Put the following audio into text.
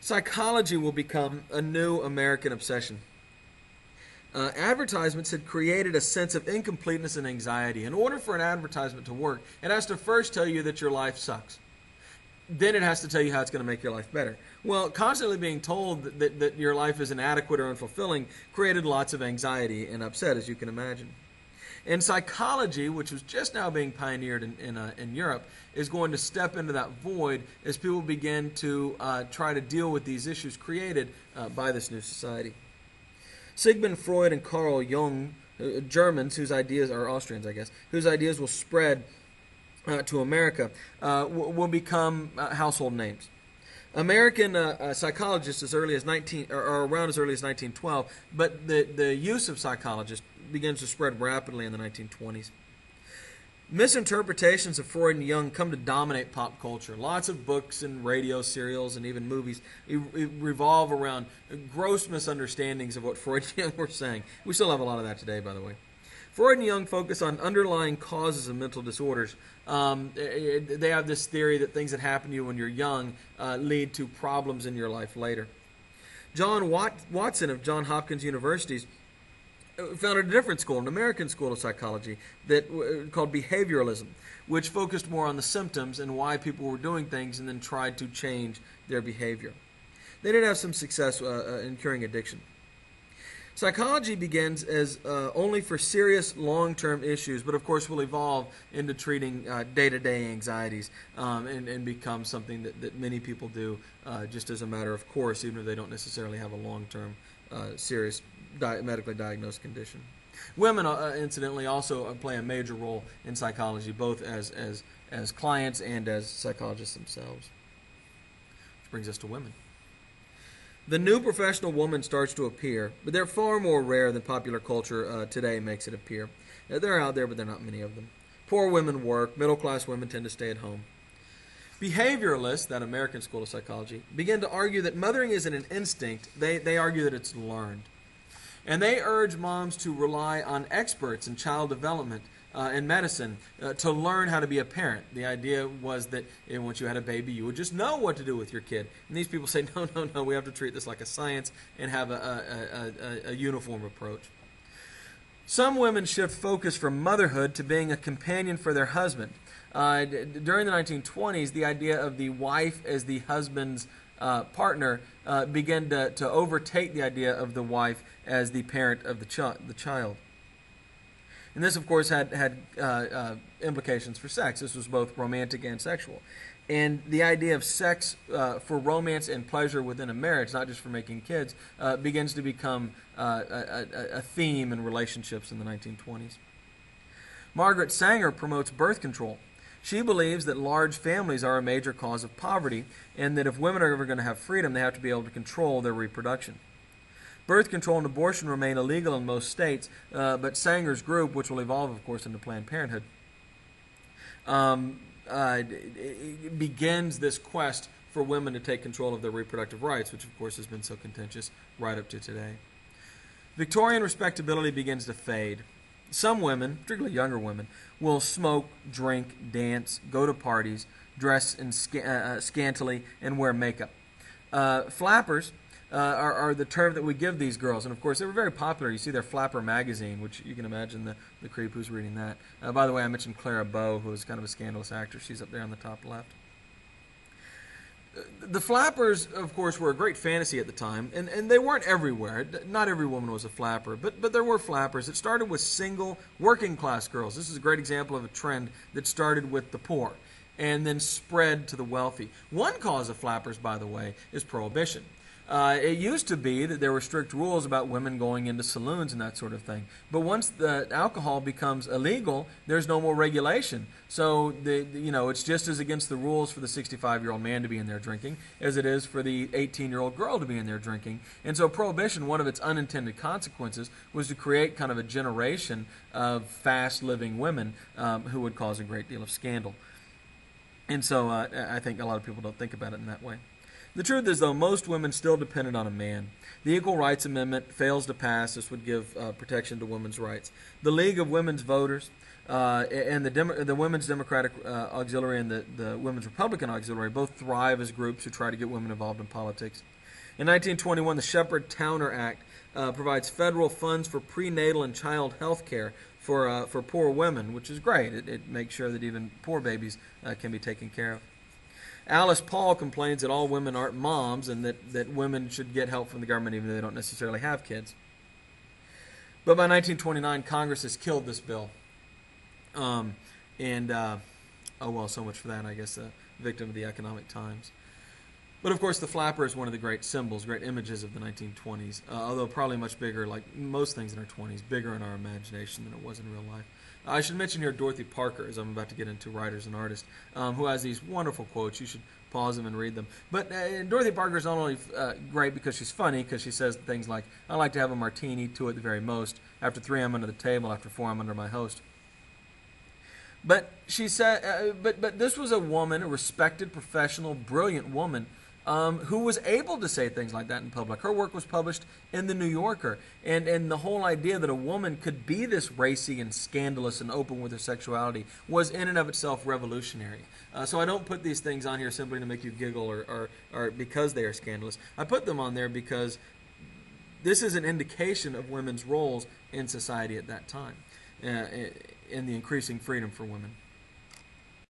Psychology will become a new American obsession. Advertisements had created a sense of incompleteness and anxiety. In order for an advertisement to work, it has to first tell you that your life sucks. Then it has to tell you how it's going to make your life better. Well, constantly being told that your life is inadequate or unfulfilling created lots of anxiety and upset, as you can imagine. And psychology, which was just now being pioneered in Europe, is going to step into that void as people begin to try to deal with these issues created by this new society. Sigmund Freud and Carl Jung, Germans whose ideas are Austrians, I guess, whose ideas will spread to America, will become household names. American psychologists as early as around as early as 1912, but the use of psychologists begins to spread rapidly in the 1920s. Misinterpretations of Freud and Jung come to dominate pop culture. Lots of books and radio serials and even movies revolve around gross misunderstandings of what Freud and Jung were saying. We still have a lot of that today, by the way. Freud and Jung focus on underlying causes of mental disorders. They have this theory that things that happen to you when you're young lead to problems in your life later. John Watson of Johns Hopkins University founded a different school, an American school of psychology called behavioralism, which focused more on the symptoms and why people were doing things and then tried to change their behavior. They did have some success in curing addiction. Psychology begins as only for serious long-term issues, but of course will evolve into treating day-to-day anxieties and become something that many people do just as a matter of course, even if they don't necessarily have a long-term serious medically diagnosed condition. Women, incidentally, also play a major role in psychology, both as clients and as psychologists themselves. Which brings us to women. The new professional woman starts to appear, but they're far more rare than popular culture today makes it appear. They're out there, but there are not many of them. Poor women work. Middle-class women tend to stay at home. Behavioralists, that American school of psychology, begin to argue that mothering isn't an instinct. They argue that it's learned. And they urge moms to rely on experts in child development and medicine to learn how to be a parent. The idea was that once you had a baby, you would just know what to do with your kid. And these people say, no, we have to treat this like a science and have a uniform approach. Some women shift focus from motherhood to being a companion for their husband. During the 1920s, the idea of the wife as the husband's partner began to overtake the idea of the wife as the parent of the child. And this, of course, had implications for sex. This was both romantic and sexual. And the idea of sex for romance and pleasure within a marriage, not just for making kids, begins to become a theme in relationships in the 1920s. Margaret Sanger promotes birth control. She believes that large families are a major cause of poverty, and that if women are ever going to have freedom, they have to be able to control their reproduction. Birth control and abortion remain illegal in most states, but Sanger's group, which will evolve, of course, into Planned Parenthood, begins this quest for women to take control of their reproductive rights, which, of course, has been so contentious right up to today. Victorian respectability begins to fade. Some women, particularly younger women, will smoke, drink, dance, go to parties, dress scantily, and wear makeup. Flappers are the term that we give these girls. And, of course, they were very popular. You see their Flapper magazine, which you can imagine the creep who's reading that. By the way, I mentioned Clara Bow, who is kind of a scandalous actress. She's up there on the top left. The Flappers, of course, were a great fantasy at the time, and they weren't everywhere. Not every woman was a flapper, but there were flappers. It started with single, working-class girls. This is a great example of a trend that started with the poor and then spread to the wealthy. One cause of flappers, by the way, is prohibition. It used to be that there were strict rules about women going into saloons and that sort of thing. But once the alcohol becomes illegal, there's no more regulation. So, it's just as against the rules for the 65-year-old man to be in there drinking as it is for the 18-year-old girl to be in there drinking. And so prohibition, one of its unintended consequences, was to create kind of a generation of fast-living women who would cause a great deal of scandal. And so I think a lot of people don't think about it in that way. The truth is, though, most women still depended on a man. The Equal Rights Amendment fails to pass. This would give protection to women's rights. The League of Women's Voters and the Women's Democratic Auxiliary and the Women's Republican Auxiliary both thrive as groups who try to get women involved in politics. In 1921, the Shepard-Towner Act provides federal funds for prenatal and child health care for poor women, which is great. It makes sure that even poor babies can be taken care of. Alice Paul complains that all women aren't moms and that women should get help from the government even though they don't necessarily have kids. But by 1929, Congress has killed this bill. Oh well, so much for that, I guess, victim of the economic times. But of course, the flapper is one of the great symbols, great images of the 1920s, although probably much bigger, like most things in our 20s, bigger in our imagination than it was in real life. I should mention here Dorothy Parker, as I'm about to get into writers and artists, who has these wonderful quotes. You should pause them and read them. But Dorothy Parker is not only great because she's funny, because she says things like, I like to have a martini, two at the very most. After 3, I'm under the table. After 4, I'm under my host. But she said, but this was a woman, a respected, professional, brilliant woman, who was able to say things like that in public. Her work was published in the New Yorker, and the whole idea that a woman could be this racy and scandalous and open with her sexuality was in and of itself revolutionary. So I don't put these things on here simply to make you giggle or because they are scandalous. I put them on there because this is an indication of women's roles in society at that time, in the increasing freedom for women.